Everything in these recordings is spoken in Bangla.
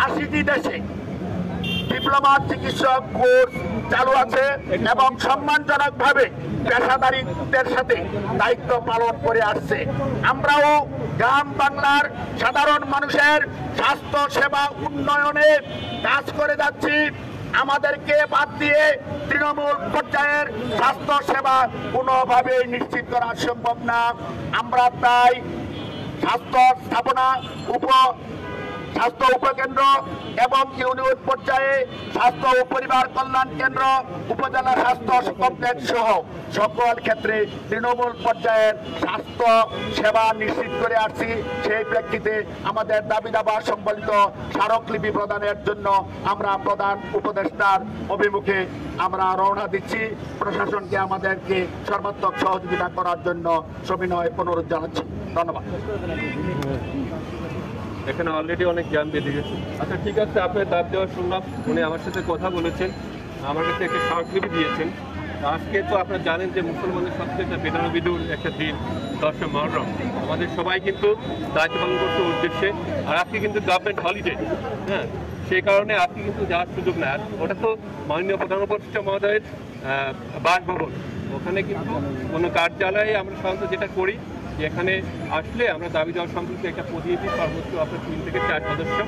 80টি দেশে ডিপ্লোমা চিকিৎসক কোর্স চালু আছে এবং সম্মানজনকভাবে পেশাদারিত্বের সাথে দায়িত্ব পালন করে আসছে। আমরাও গ্রাম বাংলার সাধারণ মানুষের স্বাস্থ্য সেবা উন্নয়নে কাজ করে যাচ্ছি। আমাদেরকে বাদ দিয়ে তৃণমূল পর্যায়ের স্বাস্থ্য সেবা কোনোভাবেই নিশ্চিত করা সম্ভব না। আমরা তাই স্বাস্থ্য স্থাপনা স্বাস্থ্য উপকেন্দ্র এবং ইউনিয়ন পর্যায়ে স্বাস্থ্য ও পরিবার কল্যাণ কেন্দ্র, উপজেলা স্বাস্থ্য কমপ্লেক্স সহ সকল ক্ষেত্রে তৃণমূল পর্যায়ের স্বাস্থ্য সেবা নিশ্চিত করে আসছি। সেই প্রেক্ষিতে আমাদের দাবি দাবা সম্বলিত স্মারকলিপি প্রদানের জন্য আমরা প্রধান উপদেষ্টার অভিমুখে আমরা রওনা দিচ্ছি। প্রশাসনকে আমাদেরকে সর্বাত্মক সহযোগিতা করার জন্য সবিনয় অনুরোধ জানাচ্ছি। ধন্যবাদ। এখানে অলরেডি অনেক জ্যাম বেঁধে গেছে। আচ্ছা ঠিক আছে, আপনার দাবি দেওয়া শুনলাম, উনি আমার সাথে কথা বলেছেন, আমার কাছে একটা স্মারকলিপি দিয়েছেন। আজকে তো আপনারা জানেন যে মুসলমানদের সবচেয়ে বেদনাবিদুর একটা দিন 10 মুহররম। আমাদের সবাই কিন্তু দায়িত্ব পালন করতে উদ্দেশ্যে, আর আজকে কিন্তু গভর্নমেন্ট হলিডে, হ্যাঁ, সেই কারণে আজকে কিন্তু যাওয়ার সুযোগ নেই। আর ওটা তো মাননীয় প্রধান উপদেষ্টা মহোদয়ের বাসভবন, ওখানে কিন্তু কোনো কার্যালয়ে আমরা সাধারণত যেটা করি, এখানে আসলে আমরা দাবি দেওয়ার সম্পর্কে একটা প্রতিনিধি সর্বোচ্চ আপনার 3 থেকে 4 সদস্য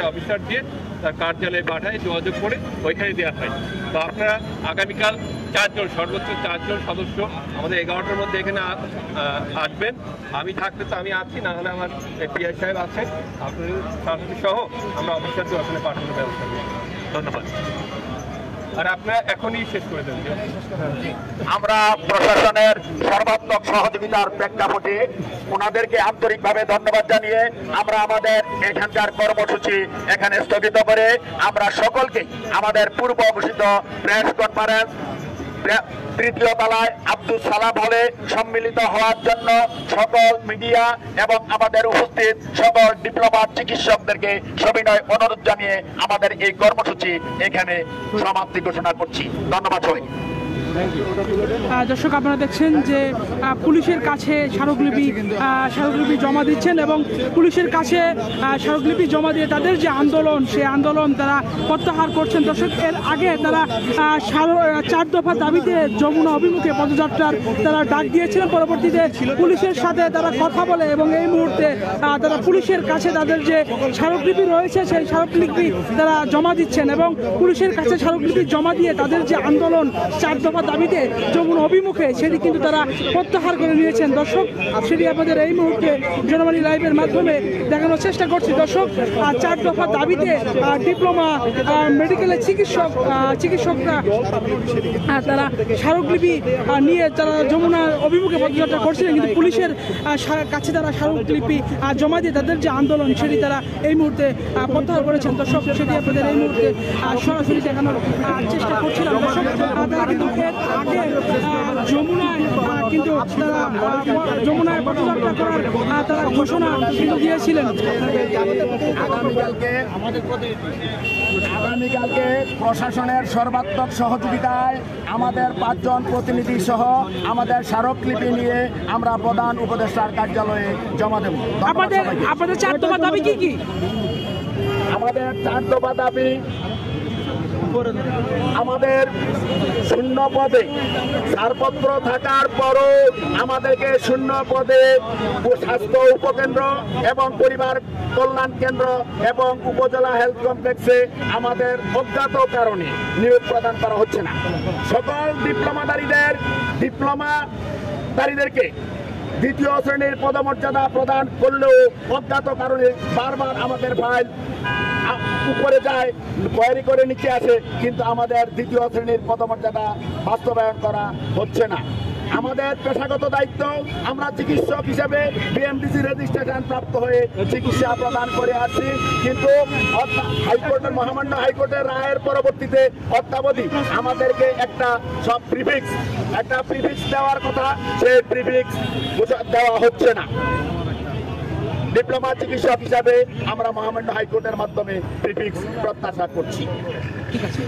অফিসার দিয়ে তার কার্যালয়ে পাঠায়, যোগাযোগ করে ওইখানে দেওয়া হয়। তো আপনারা আগামীকাল 4 জন, সর্বোচ্চ 4 জন সদস্য আমাদের 11টার মধ্যে এখানে আসবেন। আমি থাকলে তো আমি আছি, না হলে আমার পিআই সাহেব আছে, আপনাদের সাথী সহ আমরা অফিসারকে ওখানে পাঠানোর ব্যবস্থা করি। ধন্যবাদ। আর আপনারা এখনই শেষ করে দেন। আমরা প্রশাসনের সর্বাত্মক সহযোগিতার প্রেক্ষাপটে ওনাদেরকে আন্তরিকভাবে ধন্যবাদ জানিয়ে আমরা আমাদের এখানকার কর্মসূচি এখানে স্থগিত করে আমরা সকলকে আমাদের পূর্ব ঘোষিত প্রেস কনফারেন্স 3য় তলায় আব্দুল সালাম হলে সম্মিলিত হওয়ার জন্য সকল মিডিয়া এবং আমাদের উপস্থিত সকল ডিপ্লোমা চিকিৎসকদেরকে সবিনয় অনুরোধ জানিয়ে আমাদের এই কর্মসূচি এখানে সমাপ্তি ঘোষণা করছি। ধন্যবাদ সবাইকে। দর্শক, আপনারা দেখছেন যে পুলিশের কাছে স্মারকলিপি জমা দিচ্ছেন এবং পুলিশের কাছে স্মারকলিপি জমা দিয়ে তাদের যে আন্দোলন, সেই আন্দোলন তারা প্রত্যাহার করছেন। দর্শক, এর আগে তারা 4 দফা দাবিতে যমুনা অভিমুখে পদযাত্রার তারা ডাক দিয়েছিলেন। পরবর্তীতে পুলিশের সাথে তারা কথা বলে এবং এই মুহূর্তে তারা পুলিশের কাছে তাদের যে স্মারকলিপি রয়েছে সেই স্মারকলিপি তারা জমা দিচ্ছেন এবং পুলিশের কাছে স্মারকলিপি জমা দিয়ে তাদের যে আন্দোলন 4 দফা দাবিতে যমুনা অভিমুখে সেটি কিন্তু তারা প্রত্যাহার করে নিয়েছেন। দর্শক, সেটি আমাদের এই মুহূর্তে জনবাণী লাইভের মাধ্যমে দেখানোর চেষ্টা করছি। দর্শক, 4 দফা দাবিতে ডিপ্লোমা মেডিকেলের চিকিৎসকরা তারা স্মারকলিপি নিয়ে তারা যমুনার অভিমুখে পদযাত্রা করছিলেন, কিন্তু পুলিশের কাছে তারা স্মারকলিপি জমা দিয়ে তাদের যে আন্দোলন সেটি তারা এই মুহূর্তে প্রত্যাহার করেছেন। দর্শক, সেটি আপনাদের এই মুহূর্তে সরাসরি দেখানোর চেষ্টা করছিলাম। দর্শক, তারা কিন্তু আগে যমুনায় পদযাত্রা করার তারা ঘোষণা কিন্তু দিয়েছিলেন। আগামীকালকে প্রশাসনের সর্বাত্মক সহযোগিতায় আমাদের 5 জন প্রতিনিধি সহ আমাদের স্মারকলিপি নিয়ে আমরা প্রধান উপদেষ্টার কার্যালয়ে জমা দেব। আপনাদের 4 দফা দাবি কি? আমাদের 4 দফা দাবি, আমাদের শূন্য পদে ছাড়পত্র থাকার পরও আমাদেরকে শূন্য পদে স্বাস্থ্য উপকেন্দ্র এবং পরিবার কল্যাণ কেন্দ্র এবং উপজেলা হেলথ কমপ্লেক্সে আমাদের অজ্ঞাত কারণে নিয়োগ প্রদান করা হচ্ছে না। সকল ডিপ্লোমাধারীদেরকে 2য় শ্রেণীর পদমর্যাদা প্রদান করলেও অজ্ঞাত কারণে বারবার আমাদের ফাইল উপরে যায়, কোয়ারি করে নিচে আসে, কিন্তু আমাদের 2য় শ্রেণীর পদমর্যাদা বাস্তবায়ন করা হচ্ছে না। আমাদের পেশাগত দায়িত্ব, আমরা চিকিৎসক হিসেবে বিএমডিসি রেজিস্ট্রেশন প্রাপ্ত হয়ে চিকিৎসা প্রদান করে আসছি, কিন্তু মহামান্য হাইকোর্টের রায়ের পরবর্তীতে অদ্যাবধি আমাদেরকে একটা প্রিফিক্স দেওয়ার কথা, সেই প্রিফিক্স দেওয়া হচ্ছে না। ডিপ্লোমা চিকিৎসক হিসাবে আমরা মহামান্য হাইকোর্টের মাধ্যমে প্রিফিক্স প্রত্যাশা করছি। ঠিক আছে।